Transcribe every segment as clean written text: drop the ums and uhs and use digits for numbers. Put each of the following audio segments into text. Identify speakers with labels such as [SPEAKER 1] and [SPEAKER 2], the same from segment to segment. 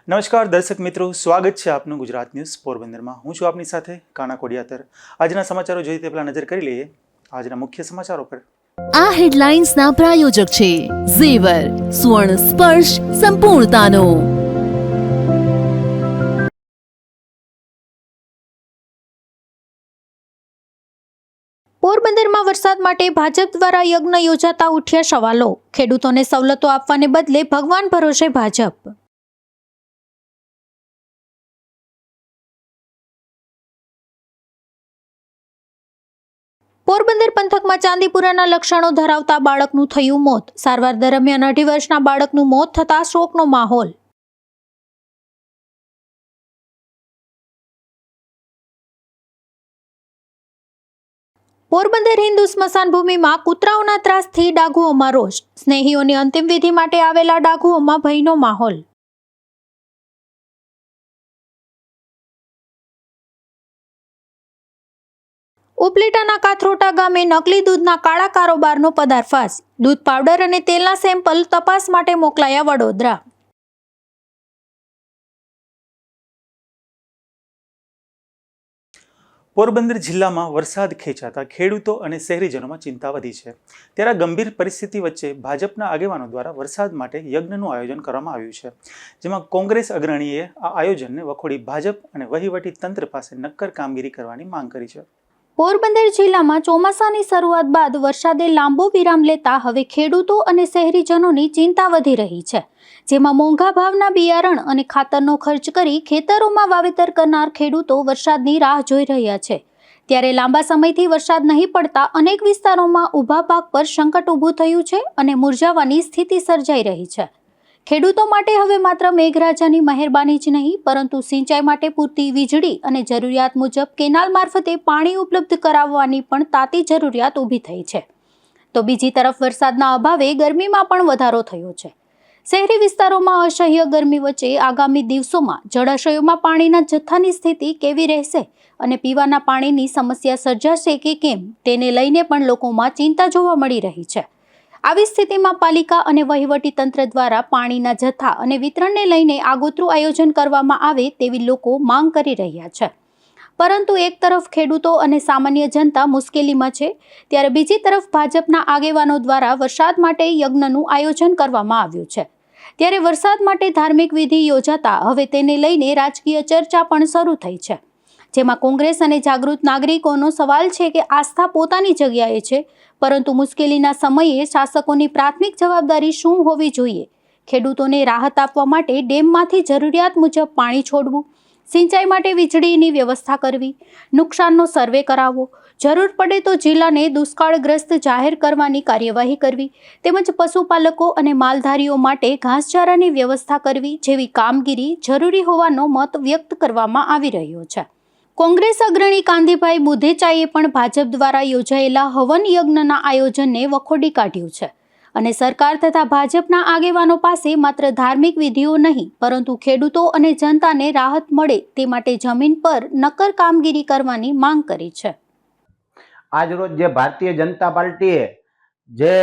[SPEAKER 1] નમસ્કાર દર્શક મિત્રો, સ્વાગત છે આપનું ગુજરાત ન્યૂઝ પોરબંદરમાં। હું છું આપની સાથે કાના કોડિયાતર। આજના સમાચારો જોઈએ તે પહેલા નજર કરી લઈએ આજના મુખ્ય સમાચારો પર।
[SPEAKER 2] આ હેડલાઇન્સના પ્રાયોજક છે ઝેવર, સ્વર્ણ સ્પર્શ સંપૂર્ણતાનો।
[SPEAKER 3] પોરબંદરમાં વરસાદ માટે ભાજપ દ્વારા યજ્ઞ યોજાતા ઉઠ્યા સવાલો। ખેડૂતોને સવલતો આપવાને બદલે ભગવાન ભરોસે ભાજપ। પોરબંદર પંથકમાં ચાંદીપુરાના લક્ષણો ધરાવતા બાળકનું થયું મોત। સારવાર દરમિયાન 2.5 વર્ષના બાળકનું મોત થતા શોકનો માહોલ। પોરબંદર હિન્દુ સ્મશાન ભૂમિમાં કૂતરાઓના ત્રાસથી ડાઘુઓમાં રોષ। સ્નેહીઓની અંતિમ વિધિ માટે આવેલા ડાઘુઓમાં ભયનો માહોલ। ઉપલેટાના કાથરોટા ગામે નકલી દૂધના કાળા કારોબારનો પર્દાફાશ। દૂધ પાવડર અને તેલના સેમ્પલ તપાસ માટે મોકલાયા વડોદરા।
[SPEAKER 1] પોરબંદર જિલ્લામાં વરસાદ ખેંચાતા ખેડૂતો અને શહેરીજનોમાં ચિંતા વધી છે। ત્યારે આ ગંભીર પરિસ્થિતિ વચ્ચે ભાજપના આગેવાનો દ્વારા વરસાદ માટે યજ્ઞનું આયોજન કરવામાં આવ્યું છે, જેમાં કોંગ્રેસ અગ્રણીએ આ આયોજનને વખોડી ભાજપ અને વહીવટી તંત્ર પાસે નક્કર કામગીરી કરવાની માંગ કરી છે।
[SPEAKER 3] પોરબંદર જિલ્લામાં ચોમાસાની શરૂઆત બાદ વરસાદે લાંબો વિરામ લેતા હવે ખેડૂતો અને શહેરીજનોની ચિંતા વધી રહી છે, જેમાં મોંઘા ભાવના બિયારણ અને ખાતરનો ખર્ચ કરી ખેતરોમાં વાવેતર કરનાર ખેડૂતો વરસાદની રાહ જોઈ રહ્યા છે। ત્યારે લાંબા સમયથી વરસાદ નહીં પડતા અનેક વિસ્તારોમાં ઊભા પાક પર સંકટ ઊભું થયું છે અને મુરઝાવાની સ્થિતિ સર્જાઈ રહી છે। ખેડૂતો માટે હવે માત્ર મેઘરાજાની મહેરબાની જ નહીં, પરંતુ સિંચાઈ માટે પૂરતી વીજળી અને જરૂરિયાત મુજબ કેનાલ મારફતે પાણી ઉપલબ્ધ કરાવવાની પણ તાતી જરૂરિયાત ઊભી થઈ છે। તો બીજી તરફ વરસાદના અભાવે ગરમીમાં પણ વધારો થયો છે। શહેરી વિસ્તારોમાં અસહ્ય ગરમી વચ્ચે આગામી દિવસોમાં જળાશયોમાં પાણીના જથ્થાની સ્થિતિ કેવી રહેશે અને પીવાના પાણીની સમસ્યા સર્જાશે કે કેમ, તેને લઈને પણ લોકોમાં ચિંતા જોવા મળી રહી છે। આવી સ્થિતિમાં પાલિકા અને વહીવટી તંત્ર દ્વારા પાણીના જથ્થા અને વિતરણને લઈને આગોતરું આયોજન કરવામાં આવે તેવી લોકો માંગ કરી રહ્યા છે, પરંતુ એક તરફ ખેડૂતો અને સામાન્ય જનતા મુશ્કેલીમાં છે, ત્યારે બીજી તરફ ભાજપના આગેવાનો દ્વારા વરસાદ માટે યજ્ઞનું આયોજન કરવામાં આવ્યું છે। ત્યારે વરસાદ માટે ધાર્મિક વિધિ યોજાતા હવે તેને લઈને રાજકીય ચર્ચા પણ શરૂ થઈ છે, જેમાં કોંગ્રેસ અને જાગૃત નાગરિકોનો સવાલ છે કે આસ્થા પોતાની જગ્યાએ છે, પરંતુ મુશ્કેલીના સમયે શાસકોની પ્રાથમિક જવાબદારી શું હોવી જોઈએ? ખેડૂતોને રાહત આપવા માટે ડેમમાંથી જરૂરિયાત મુજબ પાણી છોડવું, સિંચાઈ માટે વીજળીની વ્યવસ્થા કરવી, નુકસાનનો સર્વે કરાવવો, જરૂર પડે તો જિલ્લાને દુષ્કાળગ્રસ્ત જાહેર કરવાની કાર્યવાહી કરવી, તેમજ પશુપાલકો અને માલધારીઓ માટે ઘાસચારાની વ્યવસ્થા કરવી જેવી કામગીરી જરૂરી હોવાનો મત વ્યક્ત કરવામાં આવી રહ્યો છે। કોંગ્રેસ અગ્રણી કાંતિભાઈ બુધેચાએ પણ ભાજપ દ્વારા યોજાયેલા હવન યજ્ઞના આયોજનને વખોડી કાઢ્યું છે અને સરકાર તથા ભાજપના આગેવાનો પાસે માત્ર ધાર્મિક વિધિઓ નહીં, પરંતુ ખેડૂતો અને જનતાને રાહત મળે તે માટે જમીન પર નક્કર કામગીરી કરવાની માંગ કરી છે।
[SPEAKER 4] આજરોજ જે ભારતીય જનતા પાર્ટીએ જે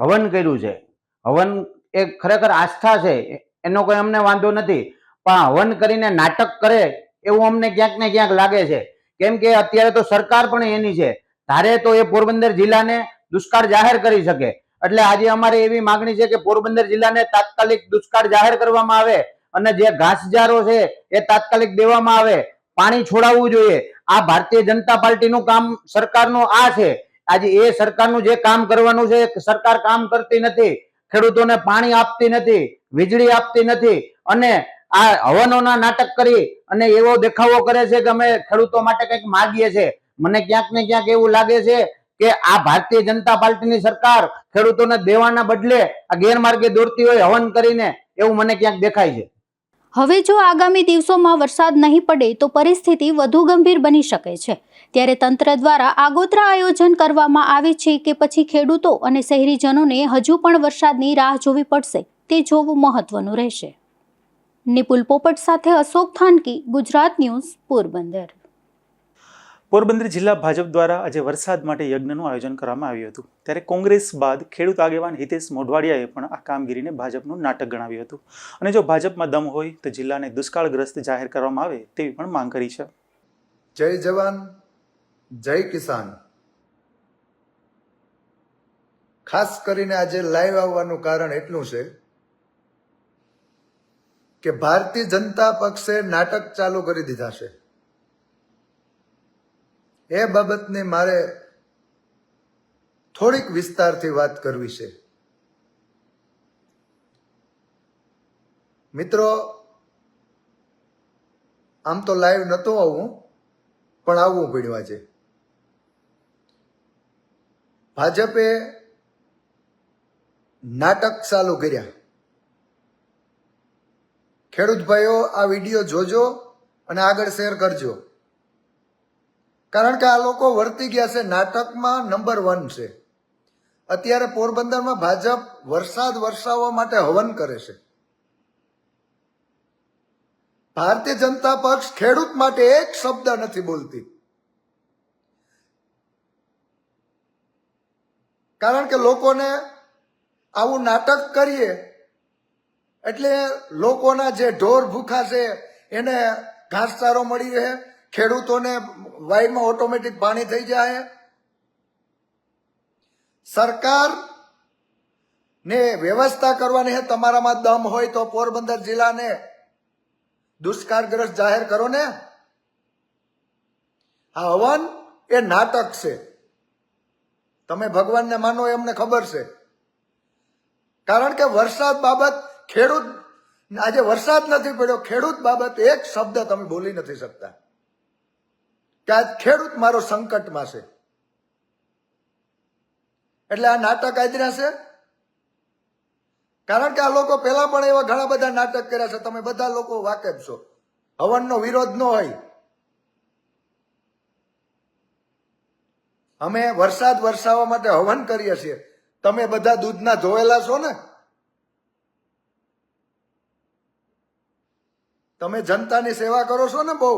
[SPEAKER 4] હવન કર્યું છે, હવન એ ખરેખર આસ્થા છે, એનો કોઈ અમને વાંધો નથી, પણ હવન કરીને નાટક કરે એવું અમને ક્યાંક ને ક્યાંક લાગે છે। કેમ કે અત્યારે તો સરકાર પણ એની છે, ધારે તો એ પોરબંદર જિલ્લાને દુષ્કાળ જાહેર કરી શકે। એટલે આજે અમારે એવી માંગણી છે કે પોરબંદર જિલ્લાને તાત્કાલિક દુષ્કાળ જાહેર કરવામાં આવે અને જે ઘાસચારો છે એ તાત્કાલિક દેવામાં આવે, પાણી છોડાવવું જોઈએ। આ ભારતીય જનતા પાર્ટીનું કામ સરકારનું આ છે। આજે એ સરકારનું જે કામ કરવાનું છે સરકાર કામ કરતી નથી, ખેડૂતોને પાણી આપતી નથી, વીજળી આપતી નથી, અને આ હવનોના નાટક કરી અને એવો દેખાવો કરે છે કે અમે ખેડૂતો માટે કંઈક માગીએ છીએ। મને ક્યાંક ને ક્યાંક એવું લાગે છે કે આ ભારતીય જનતા પાર્ટીની સરકાર ખેડૂતોને દેવાના બદલે આ ગેરમાર્ગે દોરતી હોય હવન કરીને, એવું મને ક્યાંક દેખાય છે।
[SPEAKER 3] હવે જો આગામી દિવસોમાં વરસાદ નહીં પડે તો પરિસ્થિતિ વધુ ગંભીર બની શકે છે। ત્યારે તંત્ર દ્વારા આગોતરા આયોજન કરવામાં આવે છે કે પછી ખેડૂતો અને શહેરીજનોને હજુ પણ વરસાદની રાહ જોવી પડશે, તે જોવું મહત્વનું રહેશે। નિપુલ પોપટ સાથે અશોક થાનકી, ગુજરાત ન્યૂઝ, પોરબંદર।
[SPEAKER 1] પોરબંદર જિલ્લા ભાજપ દ્વારા આજે વરસાદ માટે યજ્ઞનું આયોજન કરવામાં આવ્યું હતું. ત્યારે કોંગ્રેસ બાદ ખેડૂત આગેવાન હિતેશ મોઢવાડિયાએ પણ આ કામગીરીને ભાજપનું નાટક ગણાવ્યું હતું અને જો ભાજપમાં દમ હોય તો જિલ્લાને દુષ્કાળગ્રસ્ત જાહેર કરવામાં આવે તેવી પણ માંગ કરી છે.
[SPEAKER 5] જય જવાન જય કિસાન. ખાસ કરીને આજે લાઈવ આવવાનું કારણ એટલું છે કે ભારતીય જનતા પક્ષે નાટક ચાલુ કરી દીધા છે. એ બાબતને મારે થોડીક વિસ્તારથી વાત કરવી છે. મિત્રો, આમ તો લાઈવ નહોતું આવવું, પણ આવવું પડ્યું આજે. ભાજપે નાટક ચાલુ કર્યા. ખેડૂત ભાઈઓ, આ વિડીયો જોજો અને આગળ શેર કરજો, કારણ કે આ લોકો વર્તી ગયા છે. નાટકમાં નંબર 1 છે. અત્યારે પોરબંદરમાં ભાજપ વરસાદ વરસાવવા માટે હવન કરે છે. ભારતીય જનતા પક્ષ ખેડૂત માટે એક શબ્દ નથી બોલતી, કારણ કે લોકોને આવું નાટક કરીએ એટલે લોકોના જે ઢોર ભૂખા છે એને ઘાસચારો મળી રહે, ખેડૂતોને વાયમાં ઓટોમેટિક પાણી થઈ જાય. સરકાર ને વ્યવસ્થા કરવાની છે. તમારામાં દમ હોય તો પોરબંદર જિલ્લાને દુષ્કાળગ્રસ્ત જાહેર કરો ને. આ હવન એ નાટક છે. તમે ભગવાનને માનો એમને ખબર છે, કારણ કે વરસાદ બાબત ખેડૂત, આજે વરસાદ નથી પડ્યો, ખેડૂત બાબત એક શબ્દ તમે બોલી નથી શકતા કે આજ ખેડૂત મારો સંકટમાં છે. એટલે આ નાટક આદર્યા છે, કારણ કે આ લોકો પહેલા પણ એવા ઘણા બધા નાટક કર્યા છે. તમે બધા લોકો વાકેફ છો. હવનનો વિરોધ ન હોય. અમે વરસાદ વરસાવવા માટે હવન કરીએ છીએ. તમે બધા દૂધના ધોયેલા છો ને. તમે જનતાની સેવા કરો છો ને બહુ,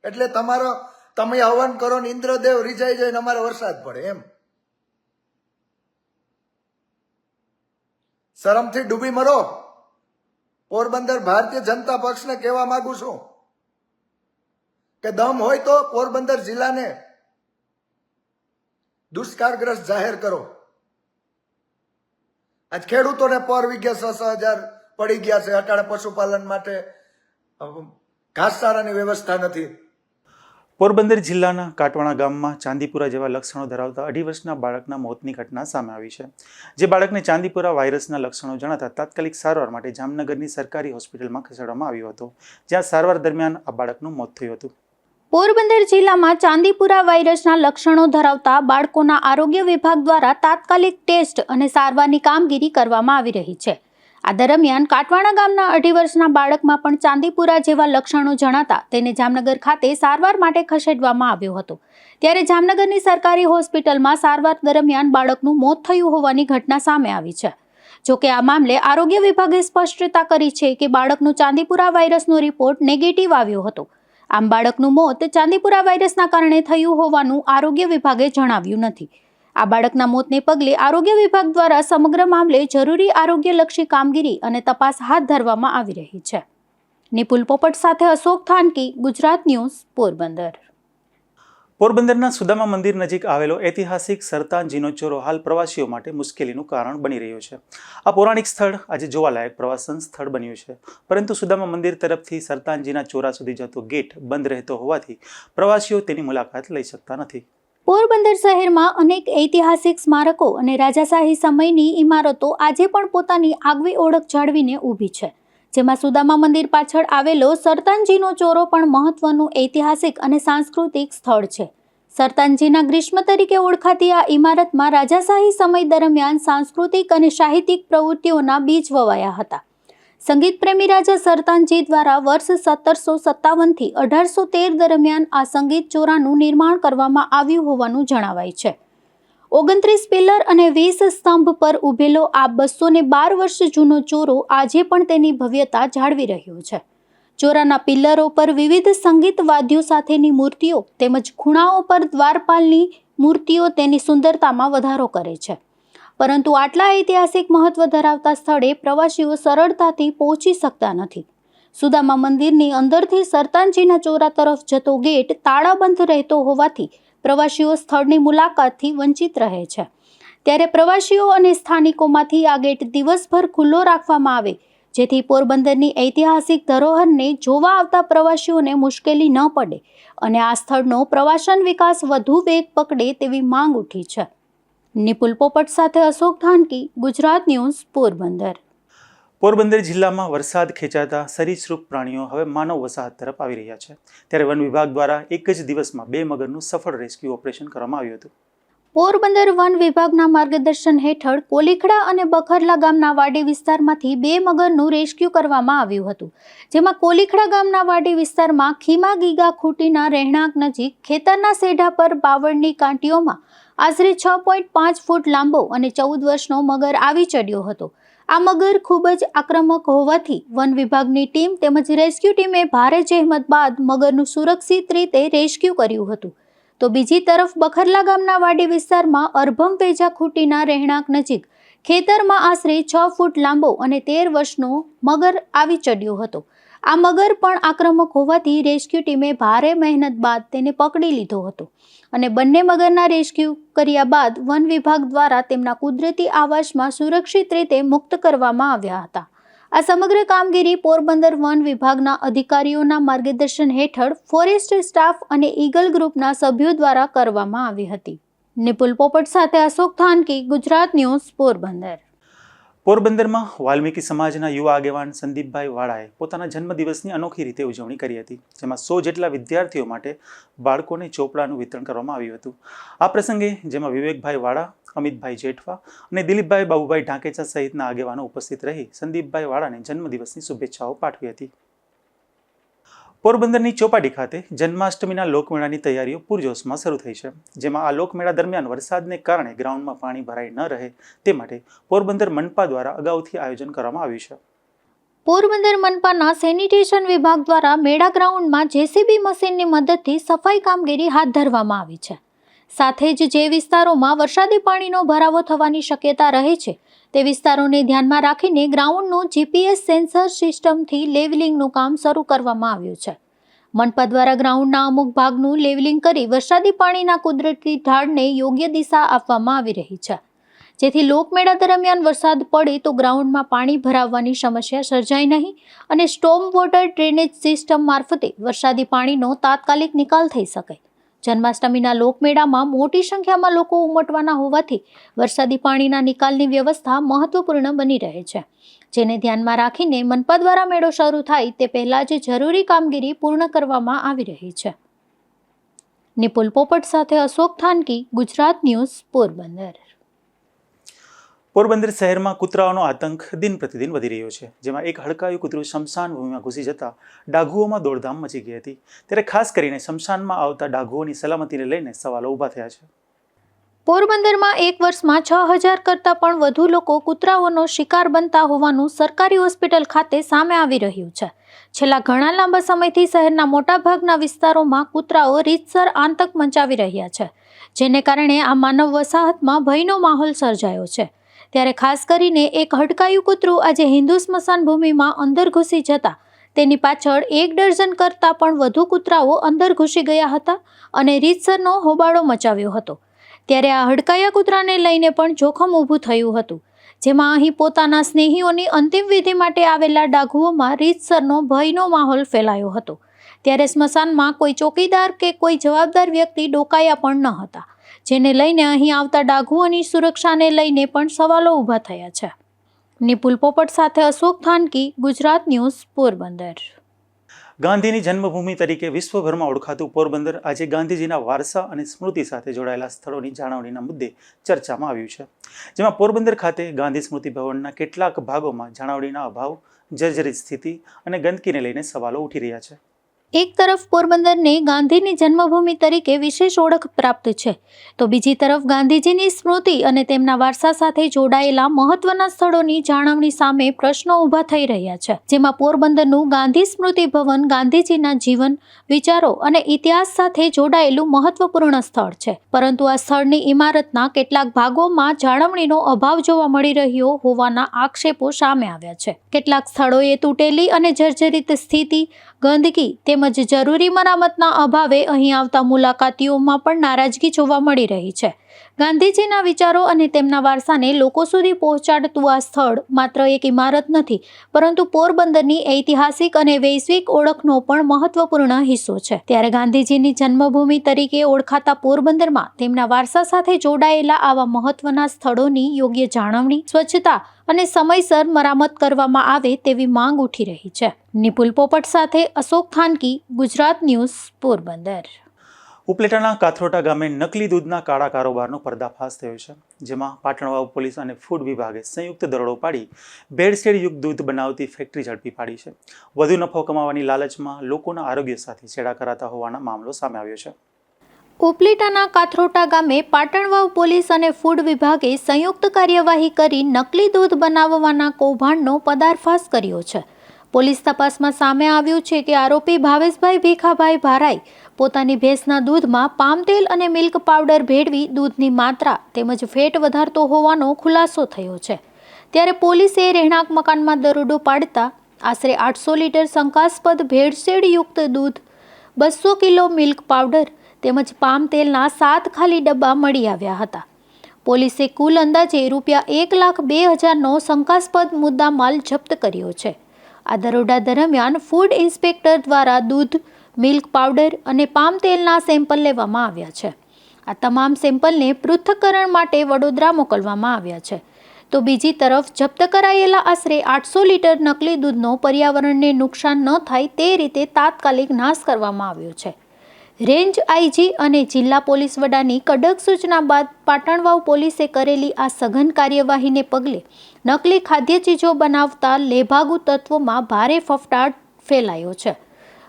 [SPEAKER 5] એટલે તમે હવન કરો ને ઇન્દ્રદેવ રીઝાઈ જાય ને અમારે વરસાદ પડે એમ. શરમથી ડૂબી મરો. પોરબંદર ભારતીય જનતા પક્ષને કહેવા માંગુ છું કે દમ હોય તો પોરબંદર જિલ્લાને દુષ્કાળગ્રસ્ત જાહેર કરો. આજ ખેડૂતોને પર વીઘે 6,000 પડી ગયા છે. અટાણે પશુપાલન માટે ઘાસચારાની વ્યવસ્થા નથી.
[SPEAKER 1] પોરબંદર જિલ્લાના કાટવાણા ગામમાં ચાંદીપુરા જેવા લક્ષણો ધરાવતા 2.5 વર્ષના બાળકના મોતની ઘટના સામે આવી છે. જે બાળકને ચાંદીપુરા વાયરસના લક્ષણો જણાતા તાત્કાલિક સારવાર માટે જામનગરની સરકારી હોસ્પિટલમાં ખસેડવામાં આવ્યો હતો, જ્યાં સારવાર દરમિયાન આ બાળકનું મોત થયું હતું.
[SPEAKER 3] પોરબંદર જિલ્લામાં ચાંદીપુરા વાયરસના લક્ષણો ધરાવતા બાળકોના આરોગ્ય વિભાગ દ્વારા તાત્કાલિક ટેસ્ટ અને સારવારની કામગીરી કરવામાં આવી રહી છે. આ દરમિયાન કાટવાણા ગામના 2.5 વર્ષના બાળકમાં પણ ચાંદીપુરા જેવા લક્ષણો જણાતા તેને જામનગર ખાતે સારવાર માટે ખસેડવામાં આવ્યો હતો. ત્યારે જામનગરની સરકારી હોસ્પિટલમાં સારવાર દરમિયાન બાળકનું મોત થયું હોવાની ઘટના સામે આવી છે. જોકે આ મામલે આરોગ્ય વિભાગે સ્પષ્ટતા કરી છે કે બાળકનો ચાંદીપુરા વાયરસનો રિપોર્ટ નેગેટિવ આવ્યો હતો. આમ બાળકનું મોત ચાંદીપુરા વાયરસના કારણે થયું હોવાનું આરોગ્ય વિભાગે જણાવ્યું નથી. આ બાળકના મોતને પગલે આરોગ્ય વિભાગ દ્વારા સમગ્ર મામલે જરૂરી આરોગ્યલક્ષી કામગીરી અને તપાસ હાથ ધરવામાં આવી રહી છે. નિપુલ પોપટ સાથે અશોક થાનકી, ગુજરાત ન્યૂઝ, પોરબંદર.
[SPEAKER 1] પોરબંદરના સુદામા મંદિર નજીક આવેલો ઐતિહાસિક સરતાનજીનો ચોરો હાલ પ્રવાસીઓ માટે મુશ્કેલીનું કારણ બની રહ્યો છે. આ પૌરાણિક સ્થળ આજે જોવાલાયક પ્રવાસન સ્થળ બન્યું છે, પરંતુ સુદામા મંદિર તરફથી સરતાનજીના ચોરા સુધી જતો ગેટ બંધ રહેતો હોવાથી પ્રવાસીઓ તેની મુલાકાત લઈ શકતા નથી.
[SPEAKER 3] પોરબંદર શહેરમાં અનેક ઐતિહાસિક સ્મારકો અને રાજાશાહી સમયની ઇમારતો આજે પણ પોતાની આગવી ઓળખ જાળવીને ઊભી છે, જેમાં સુદામા મંદિર પાછળ આવેલો સરતાનજીનો ચોરો પણ મહત્વનું ઐતિહાસિક અને સાંસ્કૃતિક સ્થળ છે. સરતાનજીના ગ્રીષ્મ તરીકે ઓળખાતી આ ઇમારતમાં રાજાશાહી સમય દરમિયાન સાંસ્કૃતિક અને સાહિત્યિક પ્રવૃત્તિઓના બીજ વવાયા હતા. સંગીત પ્રેમી રાજા સરતાનજી દ્વારા વર્ષ 1757 થી 1813 દરમિયાન આ સંગીત ચોરાનું નિર્માણ કરવામાં આવ્યું હોવાનું જણાવાય છે. 29 પિલ્લર અને 20 સ્તંભ પર ઉભેલો આ 212 વર્ષ જૂનો ચોરો આજે પણ તેની ભવ્યતા જાળવી રહ્યો છે. ચોરાના પિલ્લરો પર વિવિધ સંગીત વાદ્યો સાથેની મૂર્તિઓ તેમજ ખૂણાઓ પર દ્વારપાલની મૂર્તિઓ તેની સુંદરતામાં વધારો કરે છે. પરંતુ આટલા ઐતિહાસિક મહત્વ ધરાવતા સ્થળે પ્રવાસીઓ સરળતાથી પહોંચી શકતા નથી. સુદામા મંદિરની અંદરથી સરતાનજીના ચોરા તરફ જતો ગેટ તાળાબંધ રહેતો હોવાથી પ્રવાસીઓ સ્થળની મુલાકાતથી વંચિત રહે છે. ત્યારે પ્રવાસીઓ અને સ્થાનિકોમાંથી આ ગેટ દિવસભર ખુલ્લો રાખવામાં આવે જેથી પોરબંદરની ઐતિહાસિક ધરોહરને જોવા આવતા પ્રવાસીઓને મુશ્કેલી ન પડે અને આ સ્થળનો પ્રવાસન વિકાસ વધુ વેગ પકડે તેવી માંગ ઉઠી છે. નિપુલ પોપટ સાથે અશોક ધાનકી, ગુજરાત ન્યૂઝ, પોરબંદર.
[SPEAKER 1] પોરબંદર જિલ્લામાં વરસાદ ખેંચાતા સરીસૃપ પ્રાણીઓ હવે માનવ વસાહત તરફ આવી રહ્યા છે. ત્યારે વન વિભાગ દ્વારા એક જ દિવસમાં 2 મગરનું સફળ રેસ્ક્યુ ઓપરેશન કરવામાં આવ્યું હતું.
[SPEAKER 3] પોરબંદર વન વિભાગના માર્ગદર્શન હેઠળ કોલીખડા અને બખરલા ગામના વાડી વિસ્તારમાંથી 2 મગરનું રેસ્ક્યુ કરવામાં આવ્યું હતું. જેમાં કોલીખડા ગામના વાડી વિસ્તારમાં ખીમા ગીગા ખૂટીના રહેણાંક નજીક ખેતરના સેઢા પર બાવળની કાંટીઓમાં આશરે 6.5 ફૂટ લાંબો અને 14 વર્ષનો મગર આવી ચડ્યો હતો. આ મગર ખૂબ જ આક્રમક હોવાથી વન વિભાગની ટીમ તેમજ રેસ્ક્યુ ટીમે ભારે જહેમત બાદ મગરનું સુરક્ષિત રીતે રેસ્ક્યુ કર્યું હતું. તો બીજી તરફ બખરલા ગામના વાડી વિસ્તારમાં અરભમ વેજા ખૂટીના રહેણાંક નજીક ખેતરમાં આશરે 6 ફૂટ લાંબો અને 13 વર્ષનો મગર આવી ચડ્યો હતો. આ મગર પણ આક્રમક હોવાથી રેસ્ક્યુ ટીમે ભારે મહેનત બાદ તેને પકડી લીધો હતો અને બંને મગરના રેસ્ક્યુ કર્યા બાદ વન વિભાગ દ્વારા તેમના કુદરતી આવાસમાં સુરક્ષિત રીતે મુક્ત કરવામાં આવ્યા હતા. આ સમગ્ર કામગીરી પોરબંદર વન વિભાગના અધિકારીઓના માર્ગદર્શન હેઠળ ફોરેસ્ટ સ્ટાફ અને ઈગલ ગ્રુપના સભ્યો દ્વારા કરવામાં આવી હતી. નિપુલ પોપટ સાથે અશોક ધાનકી, ગુજરાત ન્યૂઝ, પોરબંદર.
[SPEAKER 1] પોરબંદરમાં વાલ્મીકી સમાજના યુવા આગેવાન સંદીપભાઈ વાળાએ પોતાના જન્મદિવસની અનોખી રીતે ઉજવણી કરી હતી. જેમાં 100 જેટલા વિદ્યાર્થીઓ માટે બાળકોને ચોપડાનું વિતરણ કરવામાં આવ્યું હતું. આ પ્રસંગે જેમાં વિવેકભાઈ વાળા, અમિતભાઈ જેઠવા અને દિલીપભાઈ બાબુભાઈ ઢાંકેચા સહિતના આગેવાનો ઉપસ્થિત રહી સંદીપભાઈ વાળાને જન્મદિવસની શુભેચ્છાઓ પાઠવી હતી. પોરબંદરની ચોપાટી ખાતે જન્માષ્ટમીના લોકમેળાની તૈયારીઓ પૂરજોશમાં શરૂ થઈ છે. જેમાં આ લોકમેળા દરમિયાન વરસાદને કારણે ગ્રાઉન્ડમાં પાણી ભરાઈ ન રહે તે માટે પોરબંદર મનપા દ્વારા અગાઉથી આયોજન કરવામાં આવ્યું છે.
[SPEAKER 3] પોરબંદર મનપાના સેનિટેશન વિભાગ દ્વારા મેળા ગ્રાઉન્ડમાં જેસીબી મશીનની મદદથી સફાઈ કામગીરી હાથ ધરવામાં આવી છે. સાથે જ જે વિસ્તારોમાં વરસાદી પાણીનો ભરાવો થવાની શક્યતા રહે છે તે વિસ્તારોને ધ્યાનમાં રાખીને ગ્રાઉન્ડનું જીપીએસ સેન્સર સિસ્ટમથી લેવલિંગનું કામ શરૂ કરવામાં આવ્યું છે. મનપા દ્વારા ગ્રાઉન્ડના અમુક ભાગનું લેવલિંગ કરી વરસાદી પાણીના કુદરતી ઢાળને યોગ્ય દિશા આપવામાં આવી રહી છે. જેથી લોકમેળા દરમિયાન વરસાદ પડે તો ગ્રાઉન્ડમાં પાણી ભરાવવાની સમસ્યા સર્જાય નહીં અને સ્ટોર્મ વોટર ડ્રેનેજ સિસ્ટમ મારફતે વરસાદી પાણીનો તાત્કાલિક નિકાલ થઈ શકે. જન્માષ્ટમીના લોકમેળામાં મોટી સંખ્યામાં લોકો ઉમટવાના હોવાથી વરસાદી પાણીના નિકાલની વ્યવસ્થા મહત્વપૂર્ણ બની રહે છે. જેને ધ્યાનમાં રાખીને મનપા દ્વારા મેળો શરૂ થાય તે પહેલાં જ જરૂરી કામગીરી પૂર્ણ કરવામાં આવી રહી છે. નિપુલ પોપટ સાથે અશોક ધાનકી, ગુજરાત ન્યૂઝ, પોરબંદર.
[SPEAKER 1] પોરબંદર શહેરમાં કૂતરાઓનો આતંક દિન પ્રતિદિન વધી રહ્યો છે. જેમાં એક હડકાયું કૂતરું શમશાન ભૂમિમાં ઘૂસી જતા ડાઘુઓમાં દોડધામ મચી ગઈ હતી. ત્યારે ખાસ કરીને શમશાનમાં આવતા ડાઘુઓની સલામતીને લઈને સવાલો ઊભા થયા છે.
[SPEAKER 3] પોરબંદરમાં એક વર્ષમાં 6000 કરતાં પણ વધુ લોકો કૂતરાઓનો શિકાર બનતા હોવાનું સરકારી હોસ્પિટલ ખાતે સામે આવી રહ્યું છે. છેલ્લા ઘણા લાંબા સમયથી શહેરના મોટાભાગના વિસ્તારોમાં કૂતરાઓ રીતસર આતંક મચાવી રહ્યા છે, જેને કારણે આ માનવ વસાહતમાં ભયનો માહોલ સર્જાયો છે. ત્યારે ખાસ કરીને એક હડકાયું કૂતરું આજે હિન્દુ સ્મશાન ભૂમિમાં અંદર ઘૂસી જતા તેની પાછળ 1 ડઝન કરતાં પણ વધુ કૂતરાઓ અંદર ઘૂસી ગયા હતા અને રીતસરનો હોબાળો મચાવ્યો હતો. ત્યારે આ હડકાયા કૂતરાને લઈને પણ જોખમ ઊભું થયું હતું. જેમાં અહીં પોતાના સ્નેહીઓની અંતિમ વિધિ માટે આવેલા ડાઘુઓમાં રીતસરનો ભયનો માહોલ ફેલાયો હતો. ત્યારે સ્મશાનમાં કોઈ ચોકીદાર કે કોઈ જવાબદાર વ્યક્તિ ડોકાયા પણ ન હતા, જેને લઈને અહીં આવતા ડાઘુઓની સુરક્ષાને લઈને પણ સવાલો ઊભા થયા છે. નિપુલ પોપટ સાથે અશોક ધાનકી, ગુજરાત ન્યૂઝ, પોરબંદર.
[SPEAKER 1] ગાંધીની જન્મભૂમિ તરીકે વિશ્વભરમાં ઓળખાતું પોરબંદર આજે ગાંધીજીના વારસા અને સ્મૃતિ સાથે જોડાયેલા સ્થળોની જાળવણીના મુદ્દે ચર્ચામાં આવ્યું છે. જેમાં પોરબંદર ખાતે ગાંધી સ્મૃતિ ભવનના કેટલાક ભાગોમાં જાળવણીના અભાવ, જર્જરિત સ્થિતિ અને ગંદકીને લઈને સવાલો ઉઠી રહ્યા છે.
[SPEAKER 3] એક તરફ પોરબંદરને ગાંધીની જન્મભૂમિ તરીકે વિશેષ ઓળખ પ્રાપ્ત છે, તો બીજી તરફ ગાંધીજીની સ્મૃતિ અને તેમના વારસા સાથે જોડાયેલા મહત્વના સ્થળોની જાળવણી સામે પ્રશ્નો ઊભા થઈ રહ્યા છે, જેમાં પોરબંદરનું ગાંધી સ્મૃતિ ભવન ગાંધીજીના જીવન, વિચારો અને ઇતિહાસ સાથે જોડાયેલું મહત્વપૂર્ણ સ્થળ છે. પરંતુ આ સ્થળની ઇમારતના કેટલાક ભાગોમાં જાળવણીનો અભાવ જોવા મળી રહ્યો હોવાના આક્ષેપો સામે આવ્યા છે. કેટલાક સ્થળોએ તૂટેલી અને જર્જરિત સ્થિતિ, ગંદકી તેમજ જરૂરી મરામતના અભાવે અહીં આવતા મુલાકાતીઓમાં પણ નારાજગી જોવા મળી રહી છે. ગાંધીજીના વિચારો અને તેમના વારસાને લોકો સુધી પહોંચાડતું આ સ્થળ માત્ર એક ઇમારત નથી, પરંતુ પોરબંદરની ઐતિહાસિક અને વૈશ્વિક ઓળખનો પણ મહત્વપૂર્ણ હિસ્સો છે. ત્યારે ગાંધીજીની જન્મભૂમિ તરીકે ઓળખાતા પોરબંદરમાં તેમના વારસા સાથે જોડાયેલા આવા મહત્વના સ્થળોની યોગ્ય જાળવણી, સ્વચ્છતા અને સમયસર મરામત કરવામાં આવે તેવી માંગ ઉઠી રહી છે. નિપુલ પોપટ સાથે અશોક થાનકી, ગુજરાત ન્યૂઝ, પોરબંદર.
[SPEAKER 1] ઉપલેટાના કાથરોટા ગામે નકલી દૂધના કાળા કારોબારનો પર્દાફાશ થયો છે, જેમાં પાટણવાવ પોલીસ અને ફૂડ વિભાગે સંયુક્ત દરોડો પાડી ભેળસેળયુક્ત દૂધ બનાવતી ફેક્ટરી ઝડપી પાડી છે. વધુ નફો કમાવાની લાલચમાં લોકોના આરોગ્ય સાથે છેડા કરાતા હોવાના મામલો સામે આવ્યો છે.
[SPEAKER 3] ઉપલેટાના કાથરોટા ગામે પાટણવાવ પોલીસ અને ફૂડ વિભાગે સંયુક્ત કાર્યવાહી કરી નકલી દૂધ બનાવવાના કૌભાંડનો પર્દાફાશ કર્યો છે. પોલીસ તપાસમાં સામે આવ્યું છે કે આરોપી ભાવેશભાઈ ભીખાભાઈ ભારાઈ પોતાની ભેંસના દૂધમાં પામ તેલ અને મિલ્ક પાવડર ભેળવી દૂધની માત્રા તેમજ ફેટ વધારતો હોવાનો ખુલાસો થયો છે. ત્યારે પોલીસે રહેણાંક મકાનમાં દરોડો પાડતા આશરે 800 લીટર શંકાસ્પદ ભેળસેળયુક્ત દૂધ, 200 કિલો મિલ્ક પાવડર તેમજ પામ તેલના 7 ખાલી ડબ્બા મળી આવ્યા હતા. પોલીસે કુલ અંદાજે ₹1,02,000નો શંકાસ્પદ મુદ્દામાલ જપ્ત કર્યો છે. આ દરોડા દરમિયાન ફૂડ ઇન્સ્પેક્ટર દ્વારા દૂધ, મિલ્ક પાવડર અને પામ તેલના સેમ્પલ લેવામાં આવ્યા છે. આ તમામ સેમ્પલને પૃથ્થકરણ માટે વડોદરા મોકલવામાં આવ્યા છે. તો બીજી તરફ જપ્ત કરાયેલા આશરે 800 લીટર નકલી દૂધનો પર્યાવરણને નુકસાન ન થાય તે રીતે તાત્કાલિક નાશ કરવામાં આવ્યો છે. રેન્જ આઈજી અને જિલ્લા પોલીસ વડાની કડક સૂચના બાદ પાટણવાવ પોલીસે કરેલી આ સઘન કાર્યવાહીને પગલે નકલી ખાદ્ય ચીજો બનાવતા લેભાગુ તત્વોમાં ભારે ફફડાટ ફેલાયો છે.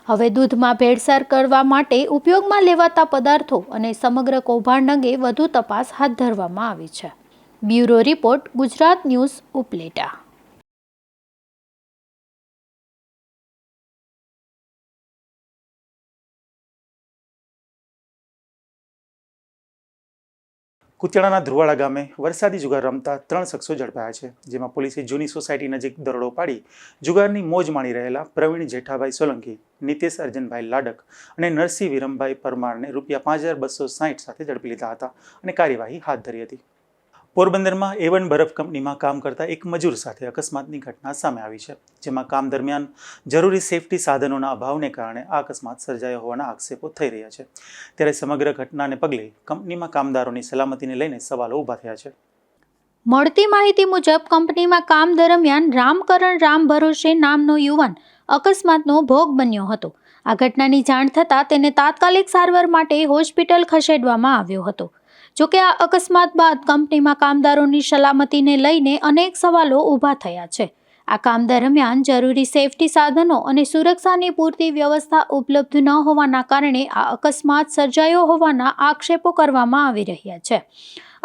[SPEAKER 3] હવે દૂધમાં ભેળસેળ કરવા માટે ઉપયોગમાં લેવાતા પદાર્થો અને સમગ્ર કૌભાંડ અંગે વધુ તપાસ હાથ ધરવામાં આવી છે. Bureau report, Gujarat news, Upleta.
[SPEAKER 1] કુતિયાણાના ધ્રુવાડા ગામે વરસાદી જુગાર રમતા 3 શખ્સો ઝડપાયા છે, જેમાં પોલીસે જૂની સોસાયટી નજીક દરોડો પાડી જુગારની મોજ માણી રહેલા પ્રવીણ જેઠાભાઈ સોલંકી, નિતેશ અર્જનભાઈ લાડક અને નરસિંહ વિરમભાઈ પરમારને ₹5260 સાથે ઝડપી લીધા હતા અને કાર્યવાહી હાથ ધરી હતી. પોરબંદરમાં A1 બરફ કંપનીમાં કામ કરતા એક મજૂર સાથે અકસ્માતની ઘટના સામે આવી છે, જેમાં કામ દરમિયાન જરૂરી સેફટી સાધનોના અભાવને કારણે આ અકસ્માત સર્જાયો હોવાના આક્ષેપો થઈ રહ્યા છે. ત્યારે સમગ્ર ઘટનાને પગલે કંપનીમાં કામદારોની સલામતીને લઈને સવાલો ઊભા થયા છે.
[SPEAKER 3] મળતી માહિતી મુજબ કંપનીમાં કામ દરમિયાન રામકરણ રામ ભરોસે નામનો યુવાન અકસ્માતનો ભોગ બન્યો હતો. આ ઘટનાની જાણ થતાં તેને તાત્કાલિક સારવાર માટે હોસ્પિટલ ખસેડવામાં આવ્યો હતો. જોકે આ અકસ્માત બાદ કંપનીમાં કામદારોની સલામતીને લઈને અનેક સવાલો ઊભા થયા છે. આ કામ દરમિયાન જરૂરી સેફટી સાધનો અને સુરક્ષાની પૂરતી વ્યવસ્થા ઉપલબ્ધ ન હોવાના કારણે આ અકસ્માત સર્જાયો હોવાના આક્ષેપો કરવામાં આવી રહ્યા છે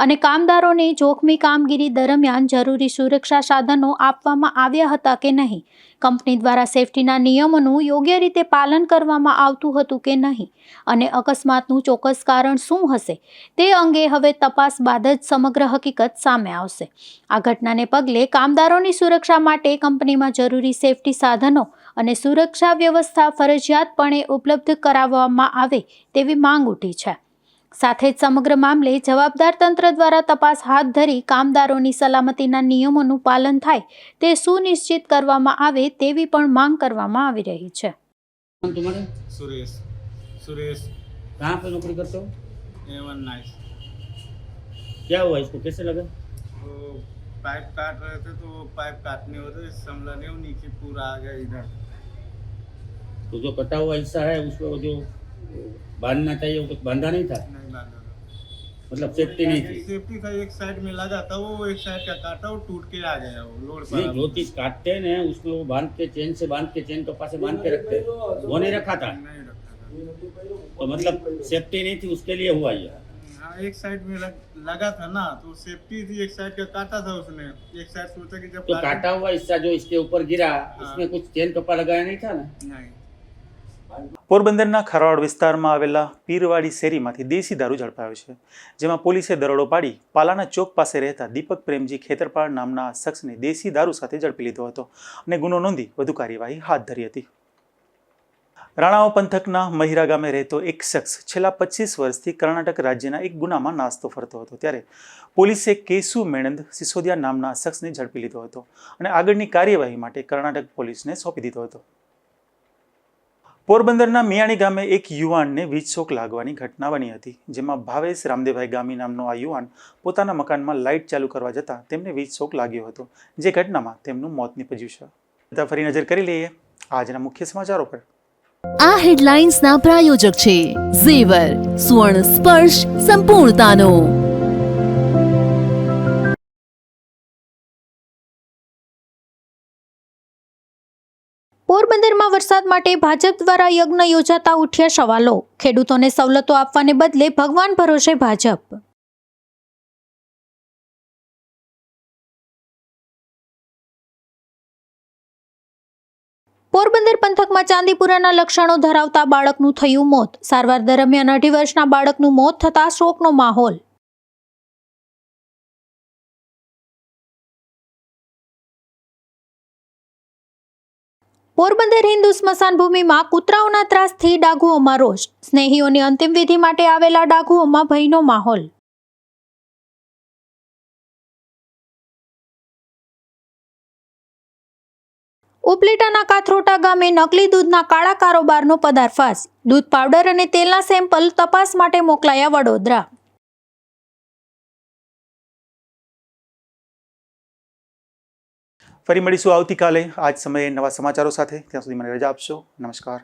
[SPEAKER 3] અને કામદારોને જોખમી કામગીરી દરમિયાન જરૂરી સુરક્ષા સાધનો આપવામાં આવ્યા હતા કે નહીં, કંપની દ્વારા સેફટીના નિયમોનું યોગ્ય રીતે પાલન કરવામાં આવતું હતું કે નહીં અને અકસ્માતનું ચોક્કસ કારણ શું હશે તે અંગે હવે તપાસ બાદ જ સમગ્ર હકીકત સામે આવશે. આ ઘટનાને પગલે કામદારોની સુરક્ષા માટે કંપનીમાં જરૂરી સેફટી સાધનો અને સુરક્ષા વ્યવસ્થા ફરજિયાતપણે ઉપલબ્ધ કરાવવામાં આવે તેવી માંગ ઉઠી છે. સાથે જ સમગ્ર મામલે જવાબદાર તંત્ર દ્વારા તપાસ હાથ ધરી કામદારોની સલામતીના નિયમોનું પાલન થાય તે સુનિશ્ચિત કરવામાં આવે તેવી પણ માંગ કરવામાં આવી રહી છે.
[SPEAKER 6] तुम्हारे
[SPEAKER 7] सुरेश सुरेश
[SPEAKER 6] कहाँ पे नौकरी करते हो?
[SPEAKER 7] A1 nice.
[SPEAKER 6] क्या हुआ इसको, कैसे लगा?
[SPEAKER 7] वो पाइप काट रहे थे तो वो पाइप काटने होते संभला नहीं, वो नीचे पूरा आ गया इधर।
[SPEAKER 6] तो जो कटा हुआ हिस्सा है उसको जो बांधना चाहिए वो तो बांधा नहीं था,
[SPEAKER 7] नहीं बांधा था।
[SPEAKER 6] मतलब सेफ्टी नहीं थी।
[SPEAKER 7] सेफ्टी था, एक साइड में लगा था, वो एक साइड का काटा, वो टूट के आ गया, वो रोड
[SPEAKER 6] नहीं,
[SPEAKER 7] पर
[SPEAKER 6] जो चीज काटते हैं ना उसमें वो बांध के चेन तो पास बांध के रखते हैं, वो नहीं रखा था।
[SPEAKER 7] नहीं रखा था।
[SPEAKER 6] तो मतलब सेफ्टी नहीं थी, उसके लिए हुआ ये।
[SPEAKER 7] हाँ, एक साइड में लगा था ना, तो सेफ्टी थी, एक साइड का काटा था उसने, एक साइड सोचा कि जब
[SPEAKER 6] तो काटा हुआ हिस्सा जो इसके ऊपर गिरा, इसमें कुछ चेन कपड़ा लगाया नहीं था ना।
[SPEAKER 7] नहीं।
[SPEAKER 1] પોરબંદરના ખરાવડ વિસ્તારમાં આવેલા પીરવાડી શેરીમાંથી દેશી દારૂ ઝડપાયો છે, જેમાં પોલીસે દરોડો પાડી પાલાના ચોક પાસે રહેતા દીપક પ્રેમજી ખેતરપાળ નામના શખ્સને દેશી દારૂ સાથે ઝડપી લીધો હતો અને ગુનો નોંધી વધુ કાર્યવાહી હાથ ધરી હતી. રાણાઓ પંથકના મહિરા ગામે રહેતો એક શખ્સ છેલ્લા 25 વર્ષથી કર્ણાટક રાજ્યના એક ગુનામાં નાસ્તો ફરતો હતો, ત્યારે પોલીસે કેસુ મેણંદ સિસોદિયા નામના શખ્સને ઝડપી લીધો હતો અને આગળની કાર્યવાહી માટે કર્ણાટક પોલીસને સોંપી દીધો હતો. પોરબંદરના મિયાણી ગામે એક યુવાનને વીજ શોક લાગવાની ઘટના બની હતી, જેમાં ભાવેશ રામદેવભાઈ ગામી નામનો આ યુવાન પોતાના મકાનમાં લાઇટ ચાલુ કરવા જતાં તેમને વીજ શોક લાગ્યો હતો, જે ઘટનામાં તેમનું મોત નીપજ્યું છે. ફરી નજર કરી લઈએ આજના મુખ્ય સમાચારો પર.
[SPEAKER 2] આ હેડલાઇન્સના પ્રાયોજક છે ઝેવર, સુવર્ણ સ્પર્શ સંપૂર્ણતાનો.
[SPEAKER 3] પોરબંદરમાં વરસાદ માટે ભાજપ દ્વારા યજ્ઞ યોજાતા ઉઠ્યા સવાલો. ખેડૂતોને સવલતો આપવાને બદલે ભગવાન ભરોસે ભાજપ. પોરબંદર પંથકમાં ચાંદીપુરાના લક્ષણો ધરાવતા બાળકનું થયું મોત. સારવાર દરમિયાન 2.5 વર્ષના બાળકનું મોત થતા શોકનો માહોલ. પોરબંદર હિન્દુ સ્મશાન ભૂમિમાં કૂતરાઓના ત્રાસથી ડાઘુઓમાં રોષ. સ્નેહીઓની અંતિમ વિધિ માટે આવેલા ડાઘુઓમાં ભયનો માહોલ. ઉપલેટાના કાથરોટા ગામે નકલી દૂધના કાળા કારોબારનો પર્દાફાશ. દૂધ પાવડર અને તેલના સેમ્પલ તપાસ માટે મોકલાયા વડોદરા.
[SPEAKER 1] ફરી મળીશું આવતીકાલે આ જ સમયે નવા સમાચારો સાથે. ત્યાં સુધી મને રજા આપશો. નમસ્કાર.